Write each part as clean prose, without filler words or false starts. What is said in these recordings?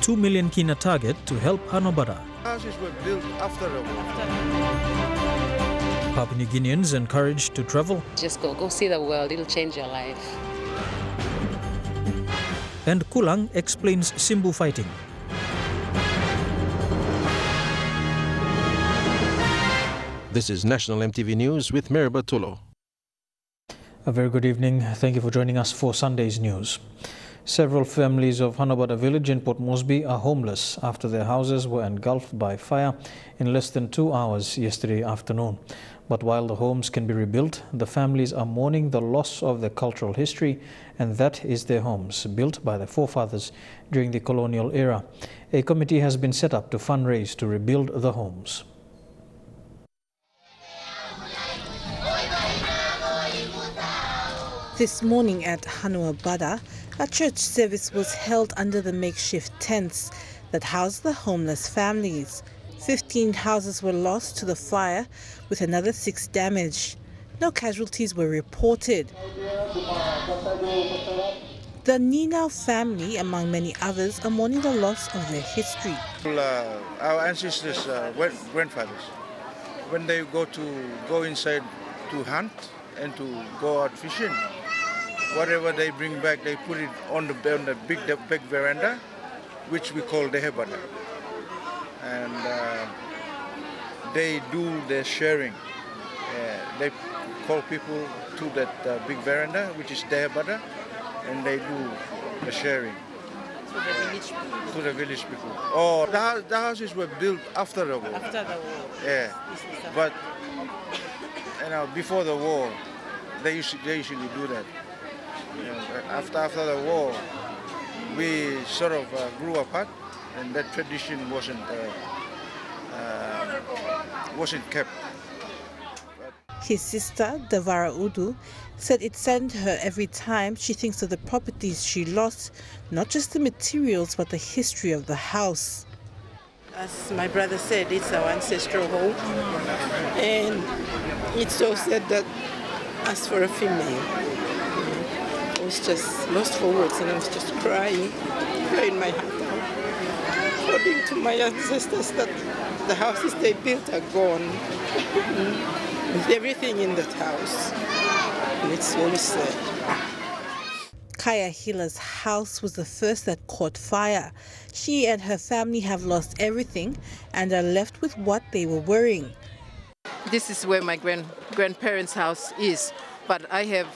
2 million kina target to help Hanuabada. Houses were built after the war. Papua New Guineans encouraged to travel. Just go see the world, it'll change your life. And Kulang explains Simbu fighting. This is National EMTV News with Mary Bartolo. A very good evening. Thank you for joining us for Sunday's news. Several families of Hanuabada village in Port Moresby are homeless after their houses were engulfed by fire in less than 2 hours yesterday afternoon. But while the homes can be rebuilt, the families are mourning the loss of their cultural history, and that is their homes, built by their forefathers during the colonial era. A committee has been set up to fundraise to rebuild the homes. This morning at Hanuabada, a church service was held under the makeshift tents that house the homeless families. 15 houses were lost to the fire, with another 6 damaged. No casualties were reported. The Ninau family, among many others, are mourning the loss of their history. Our ancestors, grandfathers, when they go inside to hunt and to go out fishing, whatever they bring back, they put it on the big veranda, which we call the Hanuabada. And they do their sharing. They call people to that big veranda, which is the Hanuabada, and they do the sharing. To the village people? To the village people. Oh, the houses were built after the war. After the war? Yeah. But before the war, they usually do that. After the war, we sort of grew apart, and that tradition wasn't kept. His sister, Davara Udu, said it saddened her every time she thinks of the properties she lost, not just the materials, but the history of the house. As my brother said, it's our ancestral home, and it's so sad that, as for a female, I was just lost for words, and I was just crying my heart out, according to my ancestors, that the houses they built are gone, with everything in that house, and it's very sad. Kaya Hila's house was the first that caught fire. She and her family have lost everything and are left with what they were wearing. This is where my grandparents' house is, but I have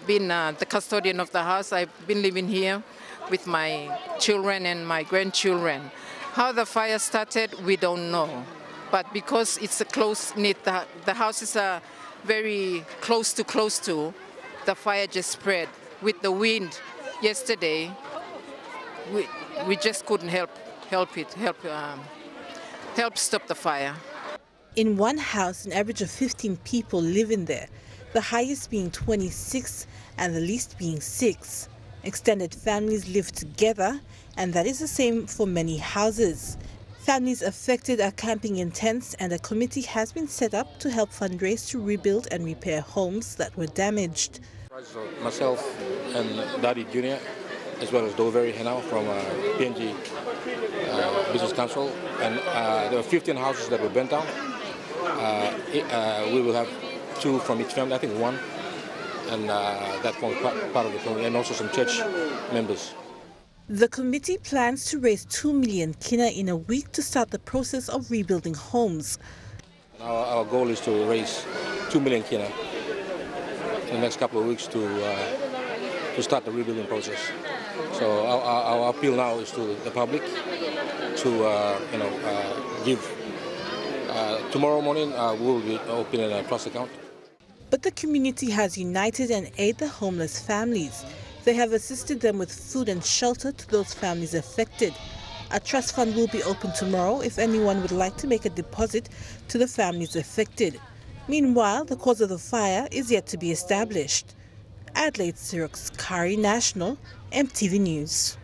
been the custodian of the house. I've been living here with my children and my grandchildren. How the fire started, we don't know. But because it's a close-knit, the houses are very close to, the fire just spread. With the wind yesterday, we just couldn't help stop the fire. In one house, an average of 15 people live in there, the highest being 26 and the least being 6. Extended families live together, and that is the same for many houses. Families affected are camping in tents, and a committee has been set up to help fundraise to rebuild and repair homes that were damaged. Myself and Daddy Jr., as well as Doveri Henao from PNG Business Council, and there were 15 houses that were burnt down. We will have 2 from each family, I think 1, and that forms part of the family, and also some church members. The committee plans to raise 2 million kina in a week to start the process of rebuilding homes. Our goal is to raise 2 million kina in the next couple of weeks to start the rebuilding process. So our appeal now is to the public to give. Tomorrow morning we will be opening a trust account. But the community has united and aided the homeless families. They have assisted them with food and shelter to those families affected. A trust fund will be open tomorrow if anyone would like to make a deposit to the families affected. Meanwhile, the cause of the fire is yet to be established. Adelaide Xerox Kari National, EMTV News.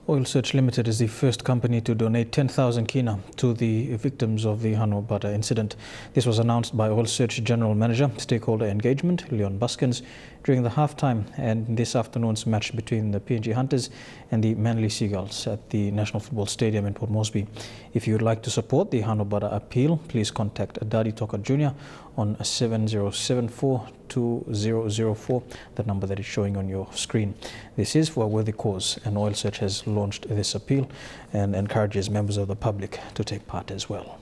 Oil Search Limited is the first company to donate 10,000 kina to the victims of the Hanuabada incident. This was announced by Oil Search General Manager, Stakeholder Engagement, Leon Buskins, during the halftime and this afternoon's match between the PNG Hunters and the Manly Seagulls at the National Football Stadium in Port Moresby. If you would like to support the Hanuabada appeal, please contact Daddy Toka Jr. on 7074-2004, the number that is showing on your screen. This is for a worthy cause, and Oil Search has launched this appeal and encourages members of the public to take part as well.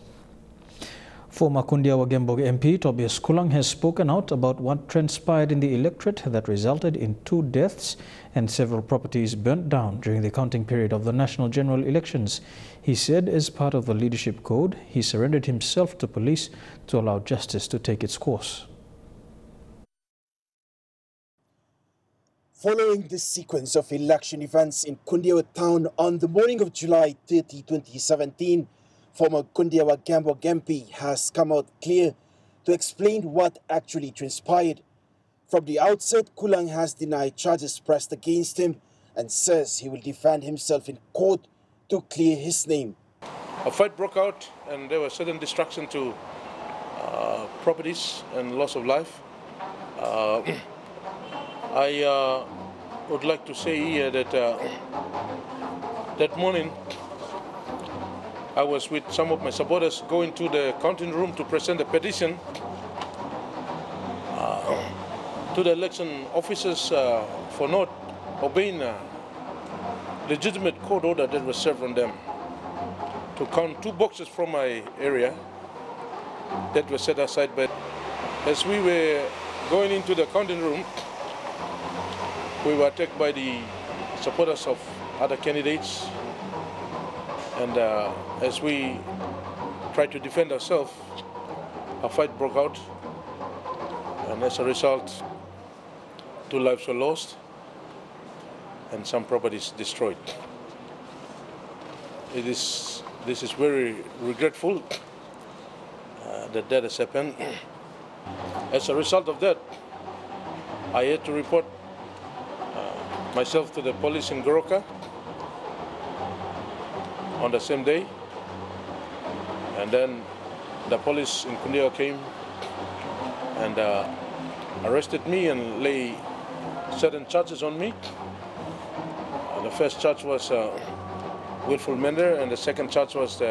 Former Kundiawa-Gembog MP Tobias Kulang has spoken out about what transpired in the electorate that resulted in 2 deaths and several properties burnt down during the counting period of the national general elections. He said as part of the leadership code, he surrendered himself to police to allow justice to take its course. Following this sequence of election events in Kundiawa town on the morning of July 30, 2017, former Kundiawa-Gembog MP has come out clear to explain what actually transpired. From the outset, Kulang has denied charges pressed against him and says he will defend himself in court to clear his name. A fight broke out and there was sudden destruction to properties and loss of life. I would like to say here that that morning I was with some of my supporters going to the counting room to present a petition to the election officers for not obeying a legitimate court order that was served on them to count 2 boxes from my area that were set aside. But as we were going into the counting room, we were attacked by the supporters of other candidates. And as we tried to defend ourselves, a fight broke out, and as a result, 2 lives were lost and some properties destroyed. This is very regretful that has happened. As a result of that, I had to report myself to the police in Goroka on the same day, and then the police in Kundiawa came and arrested me and lay certain charges on me. The first charge was willful manner, and the second charge was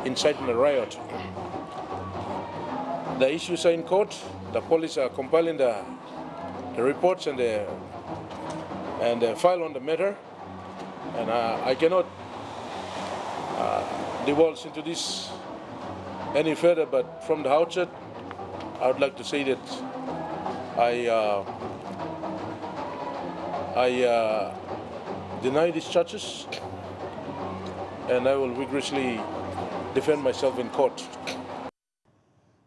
inciting a riot. The issues are in court. The police are compiling the reports and the file on the matter, and I cannot divulge into this any further, but from the outset, I would like to say that I deny these charges, and I will vigorously defend myself in court.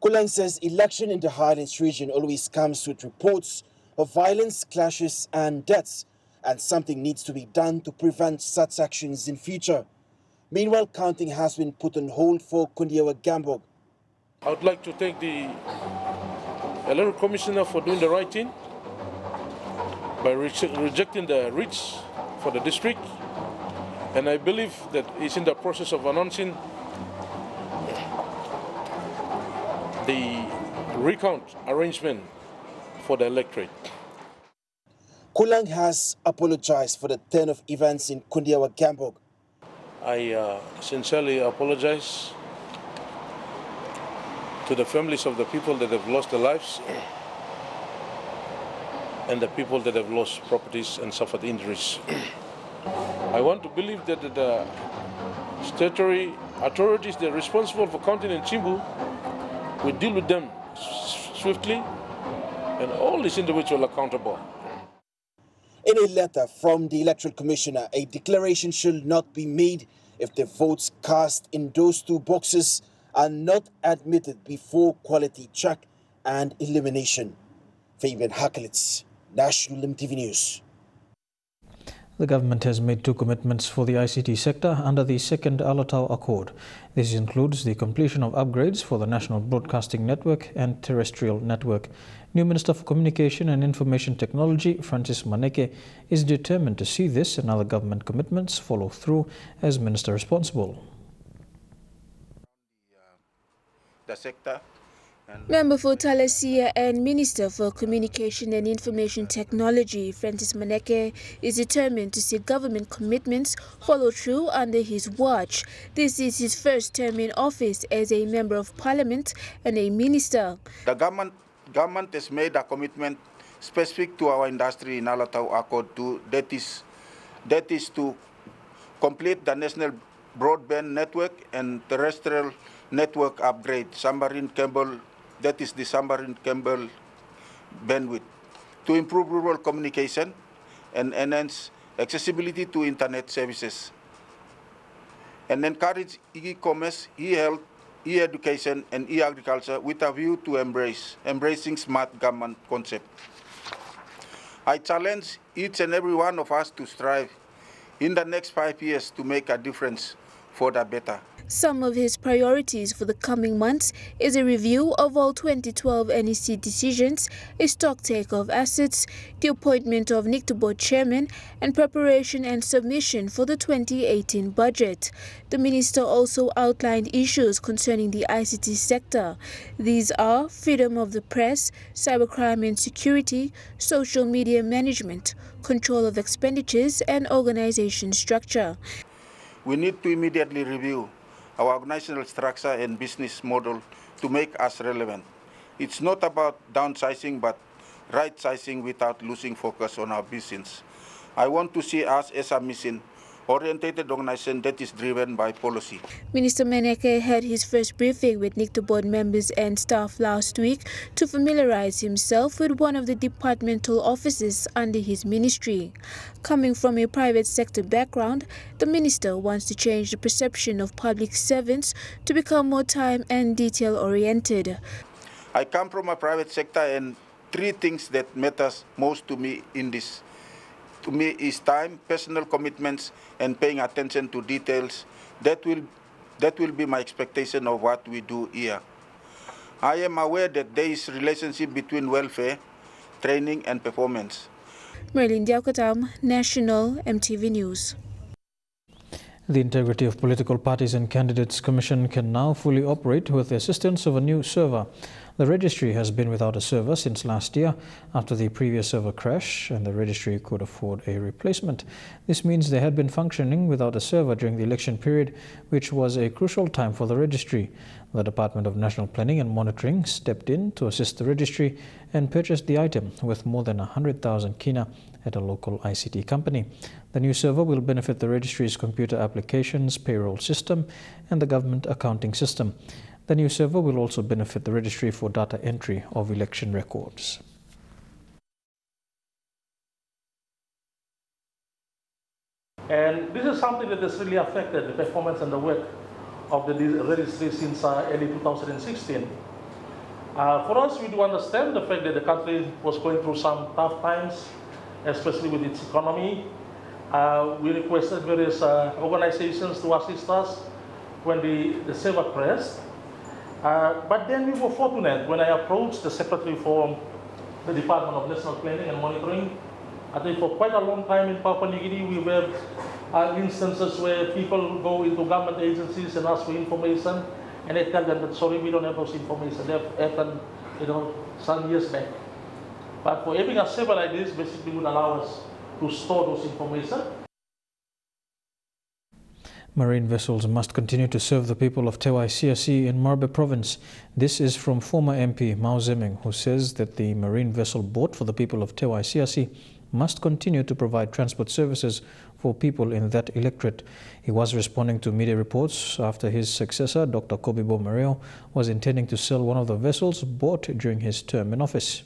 Kulang says election in the Highlands region always comes with reports of violence, clashes and deaths, and something needs to be done to prevent such actions in future. Meanwhile, counting has been put on hold for Kundiawa-Gembog. I would like to thank the Electoral Commissioner for doing the right thing by rejecting the writs for the district, and I believe that he's in the process of announcing the recount arrangement for the electorate. Kulang has apologized for the turn of events in Kundiawa-Gembog. I sincerely apologize to the families of the people that have lost their lives and the people that have lost properties and suffered injuries. I want to believe that the statutory authorities that are responsible for counting in Simbu will deal with them swiftly and all these individuals are accountable. In a letter from the Electoral Commissioner, a declaration should not be made if the votes cast in those 2 boxes are not admitted before quality check and elimination. Fabian Hakelitz, National EMTV News. The government has made 2 commitments for the ICT sector under the second Alatau Accord. This includes the completion of upgrades for the National Broadcasting Network and Terrestrial Network. New Minister for Communication and Information Technology, Francis Maneke, is determined to see this and other government commitments follow through as Minister responsible. The sector Member for Talasia and Minister for Communication and Information Technology, Francis Maneke, is determined to see government commitments follow through under his watch. This is his first term in office as a Member of Parliament and a Minister. The government has made a commitment specific to our industry in Alatau Accord that is to complete the national broadband network and terrestrial network upgrade, submarine cable, that is the submarine cable bandwidth, to improve rural communication and enhance accessibility to internet services, and encourage e-commerce, e-health, e-education, and e-agriculture with a view to embracing smart government concept. I challenge each and every one of us to strive in the next 5 years to make a difference for the better. Some of his priorities for the coming months is a review of all 2012 NEC decisions, a stocktake of assets, the appointment of NICTA board chairman, and preparation and submission for the 2018 budget. The minister also outlined issues concerning the ICT sector. These are freedom of the press, cybercrime and security, social media management, control of expenditures, and organization structure. We need to immediately review our organizational structure and business model to make us relevant. It's not about downsizing, but right-sizing without losing focus on our business. I want to see us as a mission-oriented organization that is driven by policy. Minister Maneke had his first briefing with NICTA board members and staff last week to familiarize himself with one of the departmental offices under his ministry. Coming from a private sector background, the minister wants to change the perception of public servants to become more time and detail-oriented. I come from a private sector, and three things that matters most to me is time, personal commitments, and paying attention to details. That will be my expectation of what we do here. I am aware that there is a relationship between welfare, training, and performance. Merlin Diaukatam, National EMTV News. The Integrity of Political Parties and Candidates Commission can now fully operate with the assistance of a new server. The registry has been without a server since last year after the previous server crashed, and the registry could afford a replacement. This means they had been functioning without a server during the election period, which was a crucial time for the registry. The Department of National Planning and Monitoring stepped in to assist the registry and purchased the item with more than 100,000 kina at a local ICT company. The new server will benefit the registry's computer applications, payroll system, and the government accounting system. The new server will also benefit the registry for data entry of election records. And this is something that has really affected the performance and the work of the registry since early 2016. For us, we do understand the fact that the country was going through some tough times, especially with its economy. We requested various organizations to assist us when the server crashed. But then we were fortunate when I approached the Secretary for the Department of National Planning and Monitoring. I think for quite a long time in Papua New Guinea, we were instances where people go into government agencies and ask for information, and they tell them that, sorry, we don't have those information. They've happened, some years back. But for having a server like this, basically would allow us to store those information. Marine vessels must continue to serve the people of Tewai CSE in Marbe province. This is from former MP Mao Zeming, who says that the marine vessel bought for the people of Tewai CSE must continue to provide transport services for people in that electorate. He was responding to media reports after his successor, Dr. Kobibo Mareo, was intending to sell one of the vessels bought during his term in office.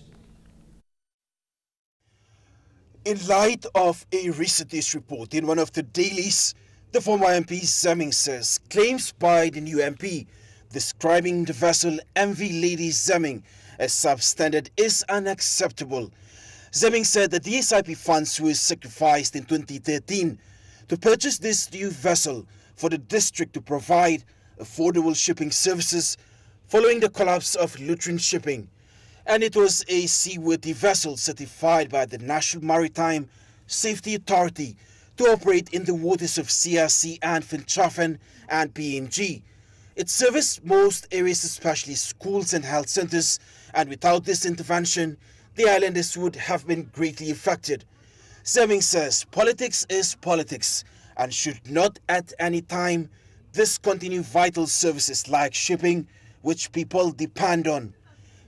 In light of a recent news report in one of the dailies, the former MP Zeming says claims by the new MP describing the vessel MV Lady Zeming as substandard is unacceptable. Zeming said that the SIP funds were sacrificed in 2013 to purchase this new vessel for the district to provide affordable shipping services following the collapse of Lutheran shipping. And it was a seaworthy vessel certified by the National Maritime Safety Authority to operate in the waters of CRC and Finchafen and PNG. It services most areas, especially schools and health centers, and without this intervention, the islanders would have been greatly affected. Seming says politics is politics and should not at any time discontinue vital services like shipping, which people depend on.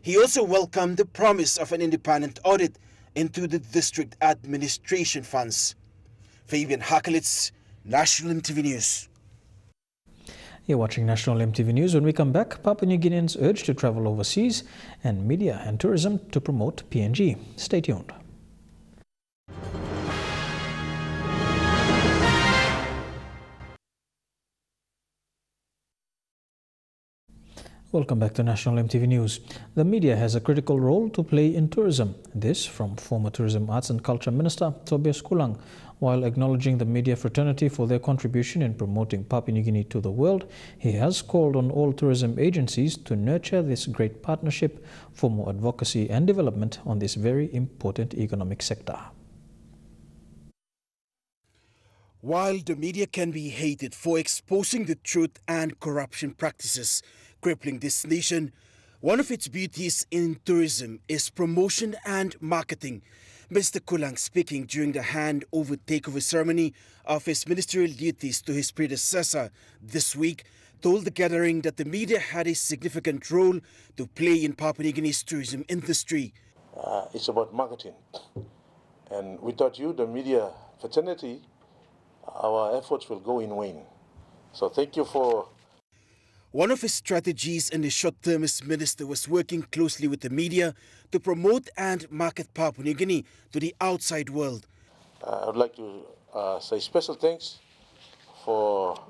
He also welcomed the promise of an independent audit into the district administration funds. Fabian Hakelitz, National EMTV News. You're watching National EMTV News. When we come back, Papua New Guineans urged to travel overseas and media and tourism to promote PNG. Stay tuned. Welcome back to National EMTV News. The media has a critical role to play in tourism. This from former Tourism, Arts and Culture Minister Tobias Kulang. While acknowledging the media fraternity for their contribution in promoting Papua New Guinea to the world, he has called on all tourism agencies to nurture this great partnership for more advocacy and development on this very important economic sector. While the media can be hated for exposing the truth and corruption practices crippling this nation, one of its beauties in tourism is promotion and marketing. Mr. Kulang, speaking during the handover takeover ceremony of his ministerial duties to his predecessor this week, told the gathering that the media had a significant role to play in Papua New Guinea's tourism industry. It's about marketing. And without you, the media fraternity, our efforts will go in vain. So thank you for... One of his strategies in the short term as minister was working closely with the media to promote and market Papua New Guinea to the outside world. I would like to say special thanks for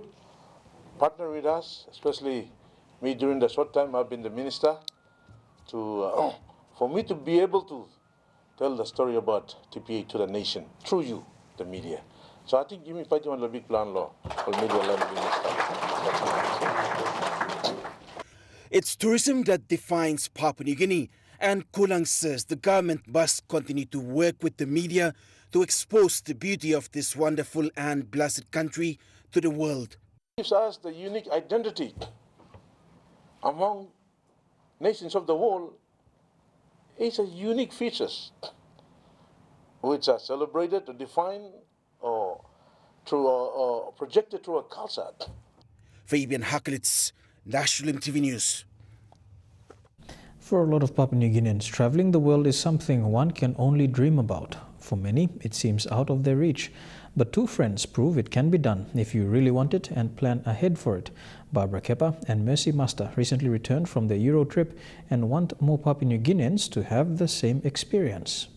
partnering with us, especially me during the short time I've been the minister, for me to be able to tell the story about TPA to the nation through you, the media. So I think Jimmy Pati on the big plan law for media land minister. It's tourism that defines Papua New Guinea, and Kulang says the government must continue to work with the media to expose the beauty of this wonderful and blessed country to the world. It gives us the unique identity among nations of the world. It's a unique features which are celebrated or defined or projected through a culture. Fabian Hakelitz, National EMTV News. For a lot of Papua New Guineans, traveling the world is something one can only dream about. For many, it seems out of their reach. But two friends prove it can be done if you really want it and plan ahead for it. Barbara Kepa and Mercy Master recently returned from their Euro trip and want more Papua New Guineans to have the same experience.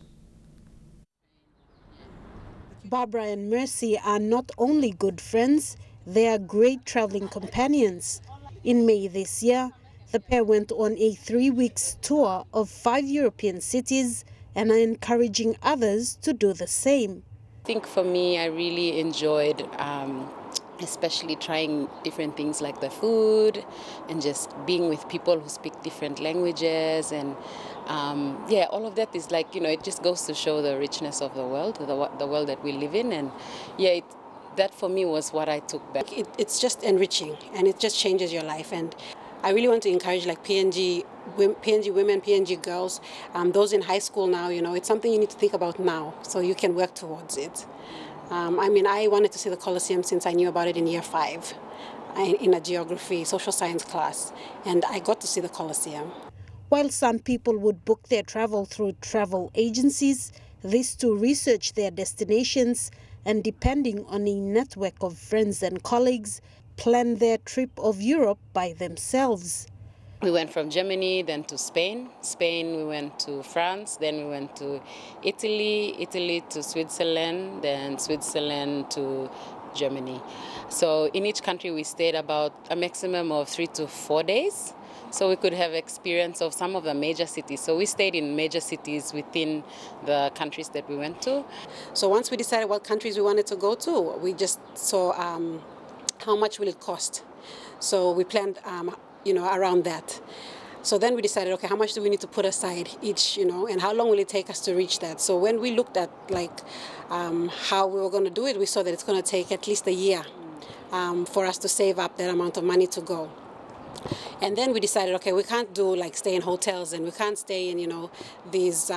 Barbara and Mercy are not only good friends, they are great traveling companions. In May this year, the pair went on a 3-week tour of 5 European cities and are encouraging others to do the same. I think for me, I really enjoyed especially trying different things like the food and just being with people who speak different languages. And yeah, all of that is like, it just goes to show the richness of the world that we live in. And yeah, that for me was what I took back. It's just enriching and it just changes your life. And I really want to encourage like PNG women, PNG girls, those in high school now, it's something you need to think about now so you can work towards it. I wanted to see the Colosseum since I knew about it in year 5 in a geography, social science class, and I got to see the Colosseum. While some people would book their travel through travel agencies, these two research their destinations and, depending on a network of friends and colleagues, plan their trip of Europe by themselves. We went from Germany, then to Spain. Spain, we went to France, then we went to Italy, Italy to Switzerland, then Switzerland to Germany. So in each country we stayed about a maximum of 3 to 4 days. So we could have experience of some of the major cities. So we stayed in major cities within the countries that we went to. So once we decided what countries we wanted to go to, we just saw how much will it cost. So we planned around that. So then we decided, okay, how much do we need to put aside each, and how long will it take us to reach that? So when we looked at how we were going to do it, we saw that it's going to take at least a year for us to save up that amount of money to go. And then we decided, okay, we can't do like stay in hotels and we can't stay in, these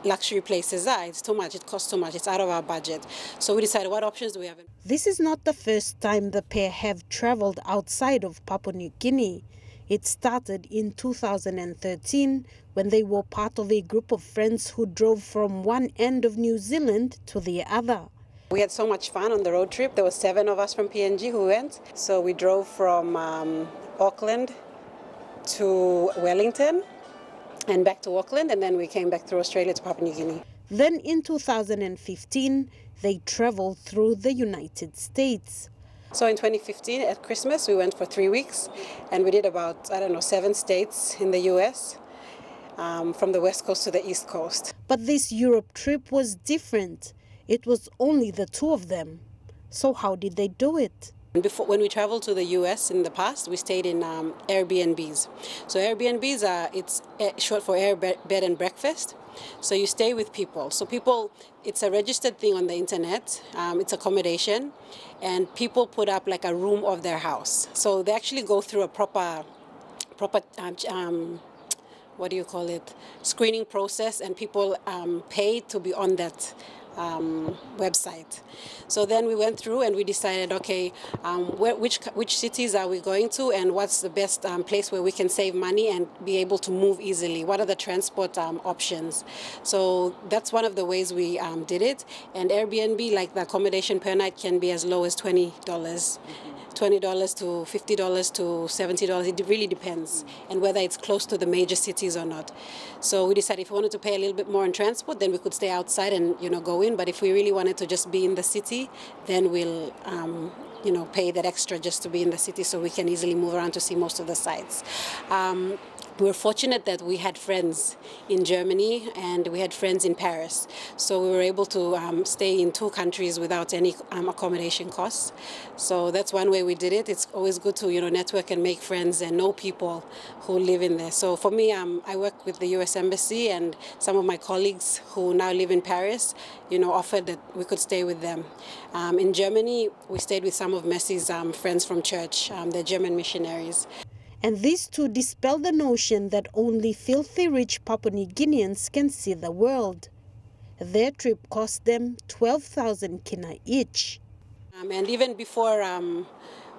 luxury places. It's too much, it costs too much, it's out of our budget. So we decided, what options do we have? This is not the first time the pair have traveled outside of Papua New Guinea. It started in 2013 when they were part of a group of friends who drove from one end of New Zealand to the other. We had so much fun on the road trip. There were 7 of us from PNG who went. So we drove from Auckland to Wellington and back to Auckland, and then we came back through Australia to Papua New Guinea. Then in 2015, they traveled through the United States. So in 2015 at Christmas, we went for 3 weeks and we did about, 7 states in the US, from the West Coast to the East Coast. But this Europe trip was different. It was only the 2 of them. So how did they do it? When we traveled to the U.S. in the past, we stayed in Airbnbs. So Airbnbs it's short for air bed and breakfast. So you stay with people. So it's a registered thing on the internet. It's accommodation, and people put up like a room of their house. So they actually go through a proper screening process, and people pay to be on that website. So then we went through and we decided, okay, which cities are we going to, and what's the best place where we can save money and be able to move easily? What are the transport options? So that's one of the ways we did it. And Airbnb, like the accommodation per night, can be as low as $20. $20 to $50 to $70. It really depends, and whether it's close to the major cities or not. So we decided if we wanted to pay a little bit more in transport, then we could stay outside and go in. But if we really wanted to just be in the city, then we'll pay that extra just to be in the city, so we can easily move around to see most of the sites. We were fortunate that we had friends in Germany and we had friends in Paris. So we were able to stay in 2 countries without any accommodation costs. So that's one way we did it. It's always good to network and make friends and know people who live in there. So for me, I work with the U.S. Embassy, and some of my colleagues who now live in Paris, offered that we could stay with them. In Germany, we stayed with some of Messi's friends from church, the German missionaries. And these 2 dispel the notion that only filthy rich Papua New Guineans can see the world. Their trip cost them 12,000 kina each. And even before,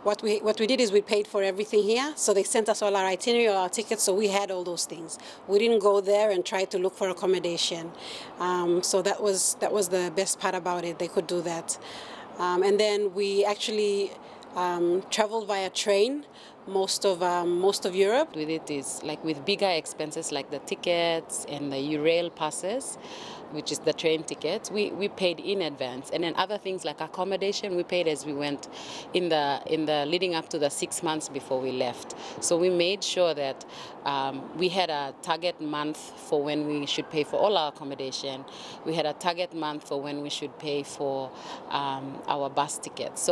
what we did is we paid for everything here. So they sent us all our itinerary, all our tickets, so we had all those things. We didn't go there and try to look for accommodation. So that was the best part about it. They could do that. And then we actually traveled via train most of Europe. With it is like with bigger expenses like the tickets and the Eurail passes, which is the train tickets, we paid in advance. And then other things like accommodation, we paid as we went in the leading up to the 6 months before we left. So we made sure that we had a target month for when we should pay for all our accommodation. We had a target month for when we should pay for our bus tickets.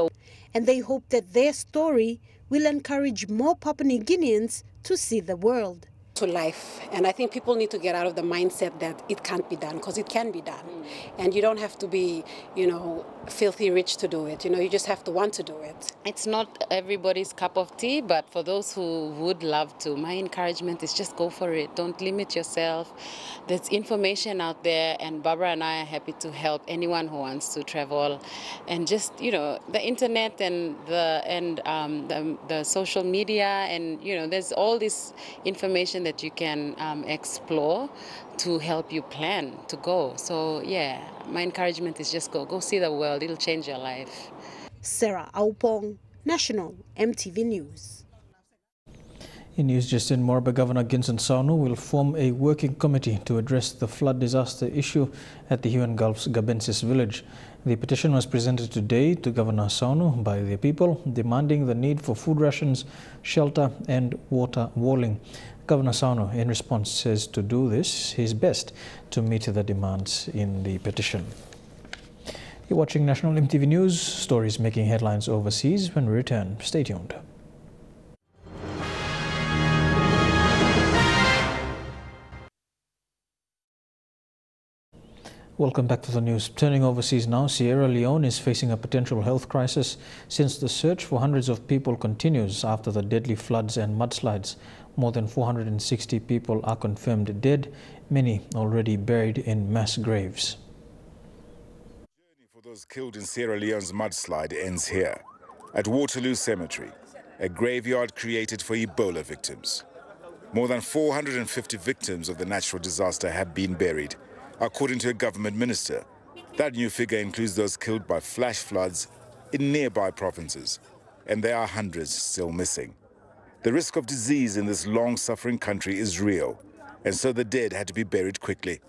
And they hope that their story will encourage more Papua New Guineans to see the world. To life. And I think people need to get out of the mindset that it can't be done, because it can be done. And you don't have to be, filthy rich to do it. You just have to want to do it. It's not everybody's cup of tea, but for those who would love to, my encouragement is just go for it. Don't limit yourself. There's information out there, and Barbara and I are happy to help anyone who wants to travel. And just, the internet and the social media, and, there's all this information that you can explore to help you plan to go. So yeah, my encouragement is just go see the world. It'll change your life. Sarah Aupong, National EMTV News. In news just in Morba, Governor Ginson Saunu will form a working committee to address the flood disaster issue at the Huon Gulf's Gabensis village. The petition was presented today to Governor Saunu by the people, demanding the need for food rations, shelter and water walling. Governor Saunu, in response, says to do this, his best to meet the demands in the petition. You're watching National EMTV News, stories making headlines overseas. When we return, stay tuned. Welcome back to the news. Turning overseas now, Sierra Leone is facing a potential health crisis since the search for hundreds of people continues after the deadly floods and mudslides. More than 460 people are confirmed dead, many already buried in mass graves. The journey for those killed in Sierra Leone's mudslide ends here, at Waterloo Cemetery, a graveyard created for Ebola victims. More than 450 victims of the natural disaster have been buried, according to a government minister. That new figure includes those killed by flash floods in nearby provinces, and there are hundreds still missing. The risk of disease in this long-suffering country is real, and so the dead had to be buried quickly.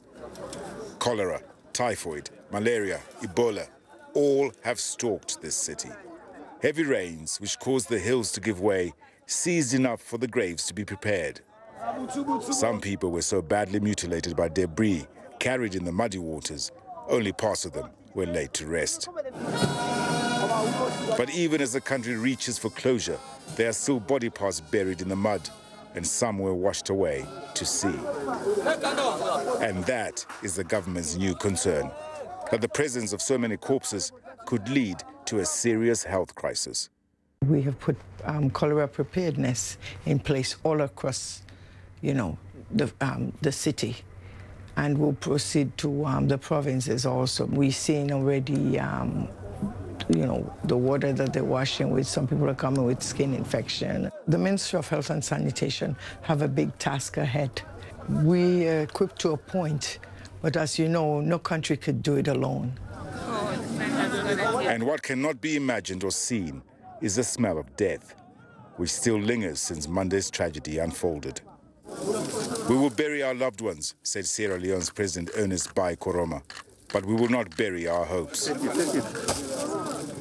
Cholera, typhoid, malaria, Ebola, all have stalked this city. Heavy rains, which caused the hills to give way, seized enough for the graves to be prepared. Some people were so badly mutilated by debris carried in the muddy waters, only parts of them were laid to rest. But even as the country reaches for closure, there are still body parts buried in the mud, and some were washed away to sea. And that is the government's new concern, that the presence of so many corpses could lead to a serious health crisis. We have put cholera preparedness in place all across, the city. And we'll proceed to the provinces also. We've seen already, the water that they're washing with. Some people are coming with skin infection. The Ministry of Health and Sanitation have a big task ahead. We are equipped to a point, but as you know, no country could do it alone. And what cannot be imagined or seen is the smell of death, which still lingers since Monday's tragedy unfolded. We will bury our loved ones, said Sierra Leone's President Ernest Bai Koroma, but we will not bury our hopes.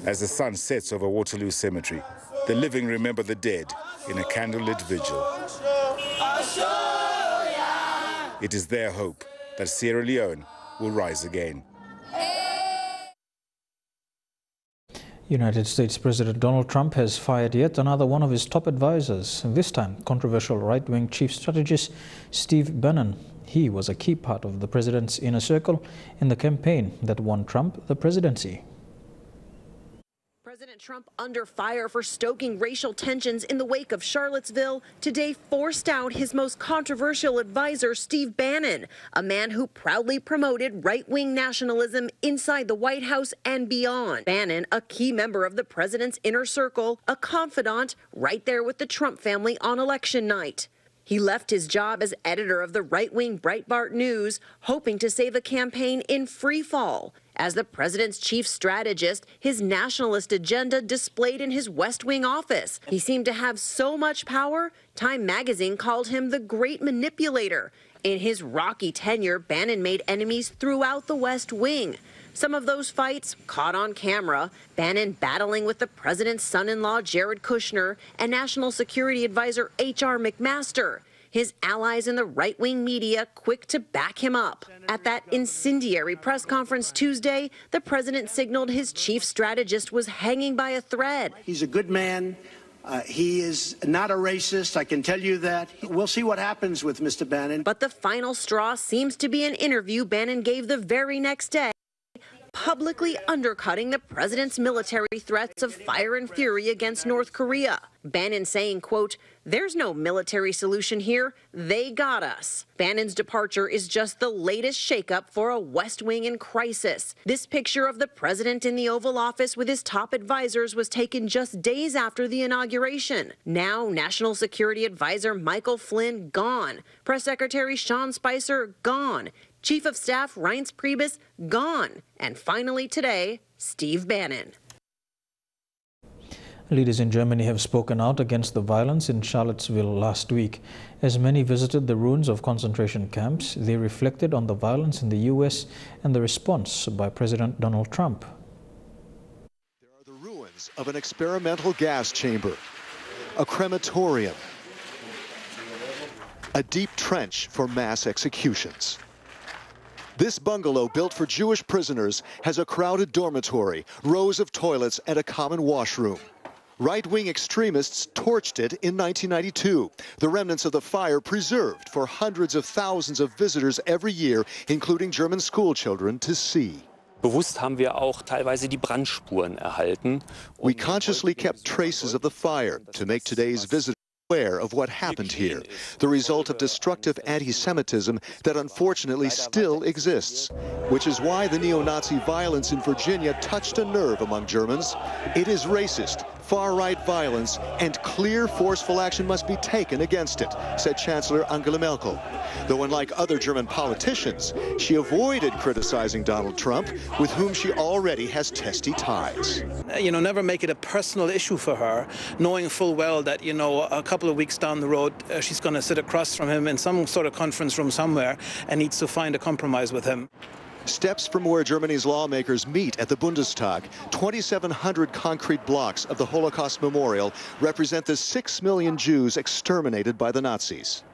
As the sun sets over Waterloo Cemetery, the living remember the dead in a candlelit vigil. It is their hope that Sierra Leone will rise again. United States President Donald Trump has fired yet another one of his top advisors, this time controversial right-wing chief strategist Steve Bannon. He was a key part of the president's inner circle in the campaign that won Trump the presidency. President Trump, under fire for stoking racial tensions in the wake of Charlottesville, today forced out his most controversial advisor, Steve Bannon, a man who proudly promoted right-wing nationalism inside the White House and beyond. Bannon, a key member of the president's inner circle, a confidant right there with the Trump family on election night. He left his job as editor of the right-wing Breitbart News, hoping to save the campaign in free fall. As the president's chief strategist, his nationalist agenda displayed in his West Wing office. He seemed to have so much power, Time magazine called him the great manipulator. In his rocky tenure, Bannon made enemies throughout the West Wing. Some of those fights caught on camera, Bannon battling with the president's son-in-law Jared Kushner and National Security Advisor H.R. McMaster. His allies in the right-wing media quick to back him up. At that incendiary press conference Tuesday, the president signaled his chief strategist was hanging by a thread. He's a good man. He is not a racist, I can tell you that. We'll see what happens with Mr. Bannon. But the final straw seems to be an interview Bannon gave the very next day, publicly undercutting the president's military threats of fire and fury against North Korea. Bannon saying, quote, "There's no military solution here. They got us." Bannon's departure is just the latest shakeup for a West Wing in crisis. This picture of the president in the Oval Office with his top advisors was taken just days after the inauguration. Now, National Security Advisor Michael Flynn gone. Press Secretary Sean Spicer gone. Chief of Staff Reince Priebus gone. And finally today, Steve Bannon. Leaders in Germany have spoken out against the violence in Charlottesville last week. As many visited the ruins of concentration camps, they reflected on the violence in the U.S. and the response by President Donald Trump. There are the ruins of an experimental gas chamber, a crematorium, a deep trench for mass executions. This bungalow, built for Jewish prisoners, has a crowded dormitory, rows of toilets, and a common washroom. Right-wing extremists torched it in 1992. The remnants of the fire preserved for hundreds of thousands of visitors every year, including German schoolchildren, to see. Bewusst haben wir auch teilweise die Brandspuren erhalten. We consciously kept traces of the fire to make today's visitors aware of what happened here, the result of destructive anti-Semitism that unfortunately still exists, which is why the neo-Nazi violence in Virginia touched a nerve among Germans. It is racist, far-right violence, and clear, forceful action must be taken against it, said Chancellor Angela Merkel. Though unlike other German politicians, she avoided criticizing Donald Trump, with whom she already has testy ties. You know, never make it a personal issue for her, knowing full well that, you know, a couple of weeks down the road, she's going to sit across from him in some sort of conference room somewhere and needs to find a compromise with him. Steps from where Germany's lawmakers meet at the Bundestag, 2,700 concrete blocks of the Holocaust Memorial represent the 6 million Jews exterminated by the Nazis.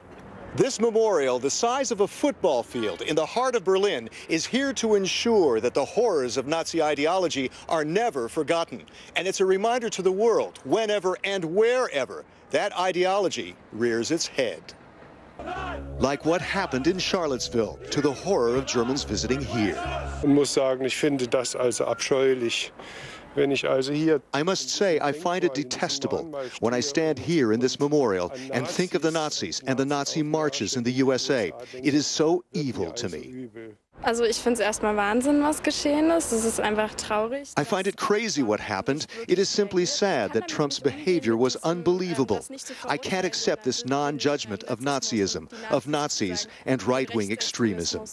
This memorial, the size of a football field in the heart of Berlin, is here to ensure that the horrors of Nazi ideology are never forgotten. And it's a reminder to the world, whenever and wherever that ideology rears its head. Like what happened in Charlottesville, to the horror of Germans visiting here. Ich muss sagen, ich finde das also abscheulich. I must say I find it detestable when I stand here in this memorial and think of the Nazis and the Nazi marches in the USA. It is so evil to me. Also ich finde es erstmal Wahnsinn, was geschehen ist. Es ist einfach traurig. I find it crazy what happened. It is simply sad that Trump's behavior was unbelievable. I can't accept this non-judgment of Nazism, of Nazis, and right-wing extremism.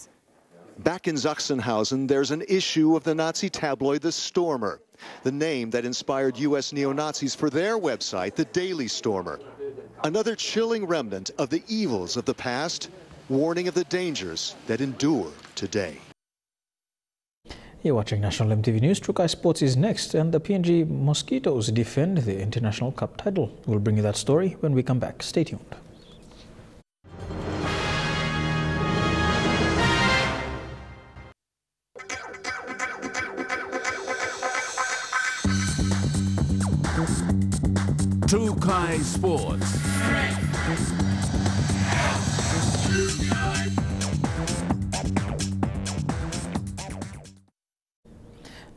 Back in Sachsenhausen, there's an issue of the Nazi tabloid The Stormer, the name that inspired U.S. neo-Nazis for their website, The Daily Stormer. Another chilling remnant of the evils of the past, warning of the dangers that endure today. You're watching National EMTV News. Trukai Sports is next, and the PNG Mosquitoes defend the International Cup title. We'll bring you that story when we come back. Stay tuned. Trukai Sports.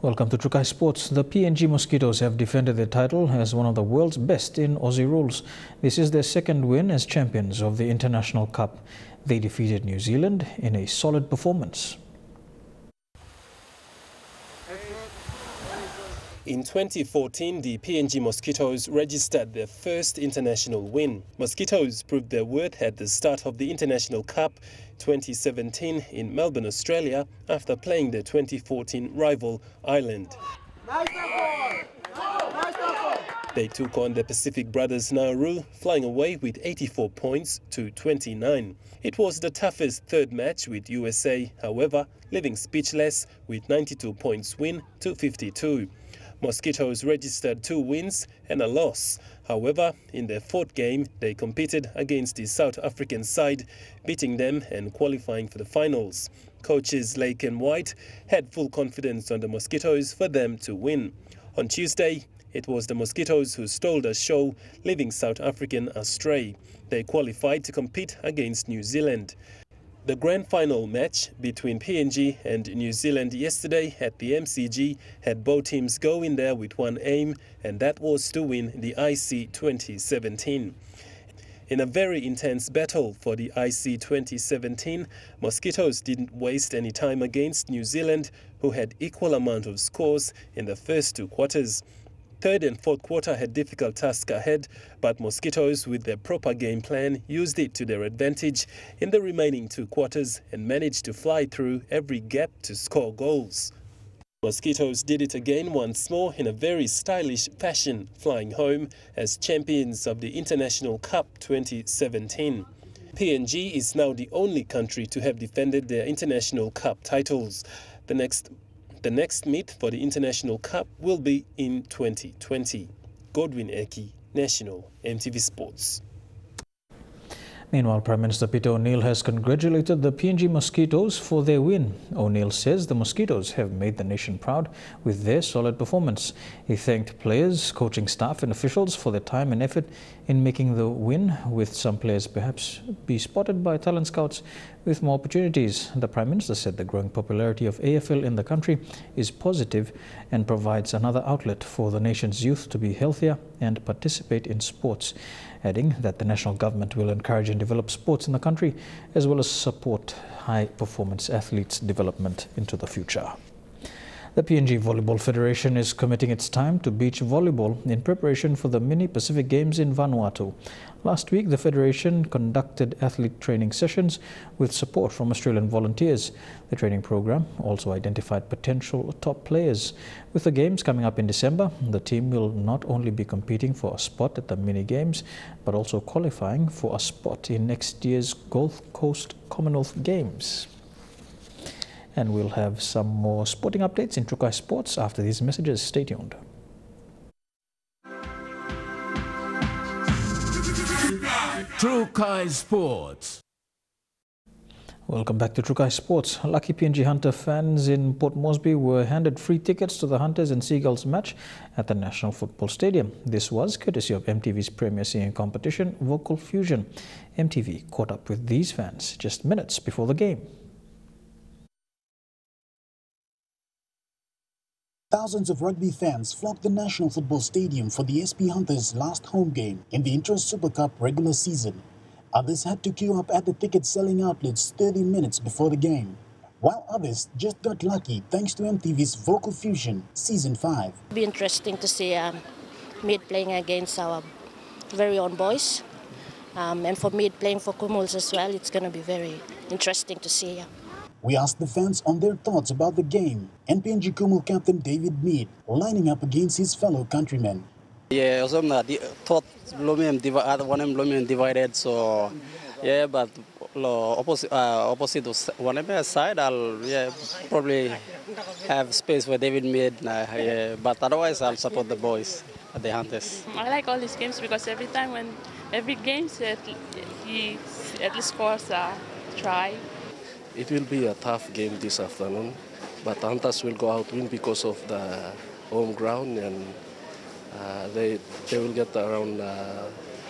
Welcome to Trukai Sports. The PNG Mosquitoes have defended their title as one of the world's best in Aussie rules. This is their second win as champions of the International Cup. They defeated New Zealand in a solid performance. In 2014, the PNG Mosquitoes registered their first international win. Mosquitoes proved their worth at the start of the International Cup 2017 in Melbourne, Australia, after playing their 2014 rival Ireland. They took on the Pacific brothers Nauru, flying away with 84 points to 29. It was the toughest third match with USA, however, leaving speechless with 92 points win to 52. Mosquitoes registered 2 wins and a loss. However, in their fourth game, they competed against the South African side, beating them and qualifying for the finals. Coaches Lake and White had full confidence on the Mosquitoes for them to win. On Tuesday, it was the Mosquitoes who stole the show, leaving South African astray. They qualified to compete against New Zealand. The grand final match between PNG and New Zealand yesterday at the MCG had both teams go in there with one aim, and that was to win the IC 2017. In a very intense battle for the IC 2017, Mosquitoes didn't waste any time against New Zealand, who had equal amount of scores in the first 2 quarters. Third and fourth quarter had difficult task ahead, but Mosquitoes, with their proper game plan, used it to their advantage in the remaining 2 quarters and managed to fly through every gap to score goals. Mosquitoes did it again once more in a very stylish fashion, flying home as champions of the International Cup 2017. PNG is now the only country to have defended their International Cup titles. The next meet for the International Cup will be in 2020. Godwin Eki, National EMTV Sports. Meanwhile, Prime Minister Peter O'Neill has congratulated the PNG Mosquitoes for their win. O'Neill says the Mosquitoes have made the nation proud with their solid performance. He thanked players, coaching staff and officials for their time and effort in making the win, with some players perhaps be spotted by talent scouts with more opportunities. The Prime Minister said the growing popularity of AFL in the country is positive and provides another outlet for the nation's youth to be healthier and participate in sports, adding that the national government will encourage and develop sports in the country as well as support high-performance athletes' development into the future. The PNG Volleyball Federation is committing its time to beach volleyball in preparation for the Mini Pacific Games in Vanuatu. Last week, the Federation conducted athlete training sessions with support from Australian volunteers. The training program also identified potential top players. With the Games coming up in December, the team will not only be competing for a spot at the Mini Games, but also qualifying for a spot in next year's Gold Coast Commonwealth Games. And we'll have some more sporting updates in Trukai Sports after these messages. Stay tuned. Trukai Sports. Welcome back to Trukai Sports. Lucky PNG Hunter fans in Port Moresby were handed free tickets to the Hunters and Seagulls match at the National Football Stadium. This was courtesy of MTV's premier singing competition, Vocal Fusion. MTV caught up with these fans just minutes before the game. Thousands of rugby fans flocked the National Football Stadium for the SP Hunters' last home game in the Interest Super Cup regular season. Others had to queue up at the ticket-selling outlets 30 minutes before the game, while others just got lucky thanks to MTV's Vocal Fusion Season 5. It'll be interesting to see Mid playing against our very own boys. And for Mid playing for Kumuls as well, it's going to be very interesting to see. We asked the fans on their thoughts about the game, and PNG Kumul captain David Mead lining up against his fellow countrymen. Yeah, also thought belum divided, so yeah, but opposite one side, I'll probably have space for David Mead, but otherwise I'll support the boys, the Hunters. I like all these games because every game he at least scores a try. It will be a tough game this afternoon, but Hunters will go out win because of the home ground, and they will get around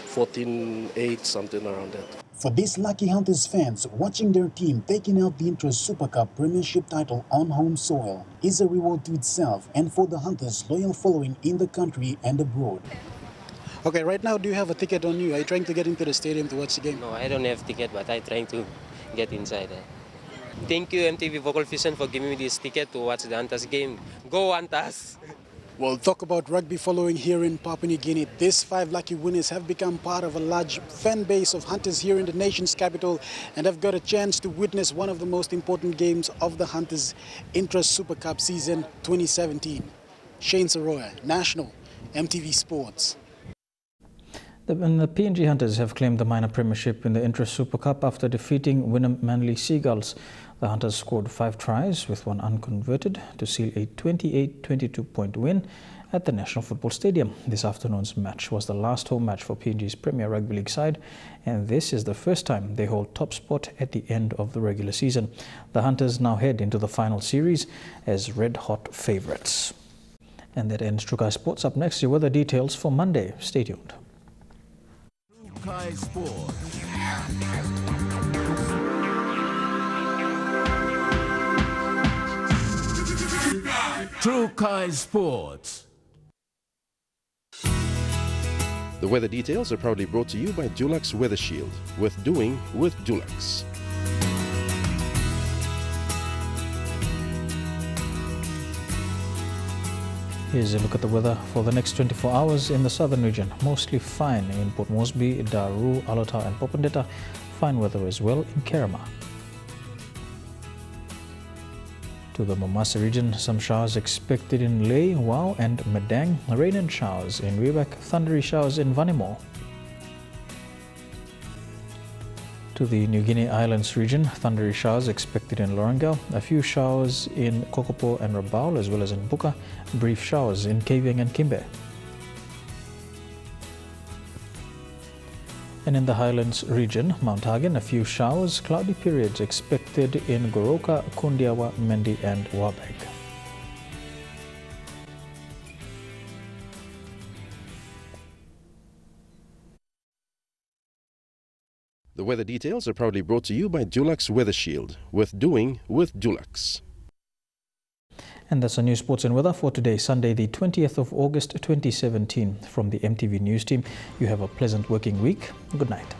14-8, something around that. For these lucky Hunters fans, watching their team taking out the Interest Super Cup Premiership title on home soil is a reward to itself and for the Hunters' loyal following in the country and abroad. Okay, right now, do you have a ticket on you? Are you trying to get into the stadium to watch the game? No, I don't have ticket, but I'm trying to get inside. Thank you, MTV Vocal Fusion, for giving me this ticket to watch the Hunters game. Go Hunters! Well, talk about rugby following here in Papua New Guinea. These 5 lucky winners have become part of a large fan base of Hunters here in the nation's capital and have got a chance to witness one of the most important games of the Hunters Interest Super Cup season 2017. Shane Saroya, National, MTV Sports. The PNG Hunters have claimed the minor premiership in the Interest Super Cup after defeating Wynnum Manly Seagulls. The Hunters scored 5 tries with 1 unconverted to seal a 28-22-point win at the National Football Stadium. This afternoon's match was the last home match for PNG's Premier Rugby League side, and this is the first time they hold top spot at the end of the regular season. The Hunters now head into the final series as red-hot favourites. And that ends Trukai Sports. Up next, your weather details for Monday. Stay tuned. Trukai Sports. Trukai Sports. The weather details are proudly brought to you by Dulux Weather Shield. Worth doing with Dulux. Here's a look at the weather for the next 24 hours in the southern region. Mostly fine in Port Moresby, Daru, Alota and Popondetta. Fine weather as well in Kerama. To the Momasa region, some showers expected in Ley, Wau and Madang. Rain and showers in Wieback, thundery showers in Vanimo. To the New Guinea Islands region, thundery showers expected in Lorengau, a few showers in Kokopo and Rabaul as well as in Buka, brief showers in Kavieng and Kimbe. And in the Highlands region, Mount Hagen, a few showers, cloudy periods expected in Goroka, Kundiawa, Mendi and Wabeg. The weather details are proudly brought to you by Dulux Weather Shield. Worth doing with Dulux. And that's our news, sports and weather for today, Sunday, the 20th of August 2017. From the EMTV News team, you have a pleasant working week. Good night.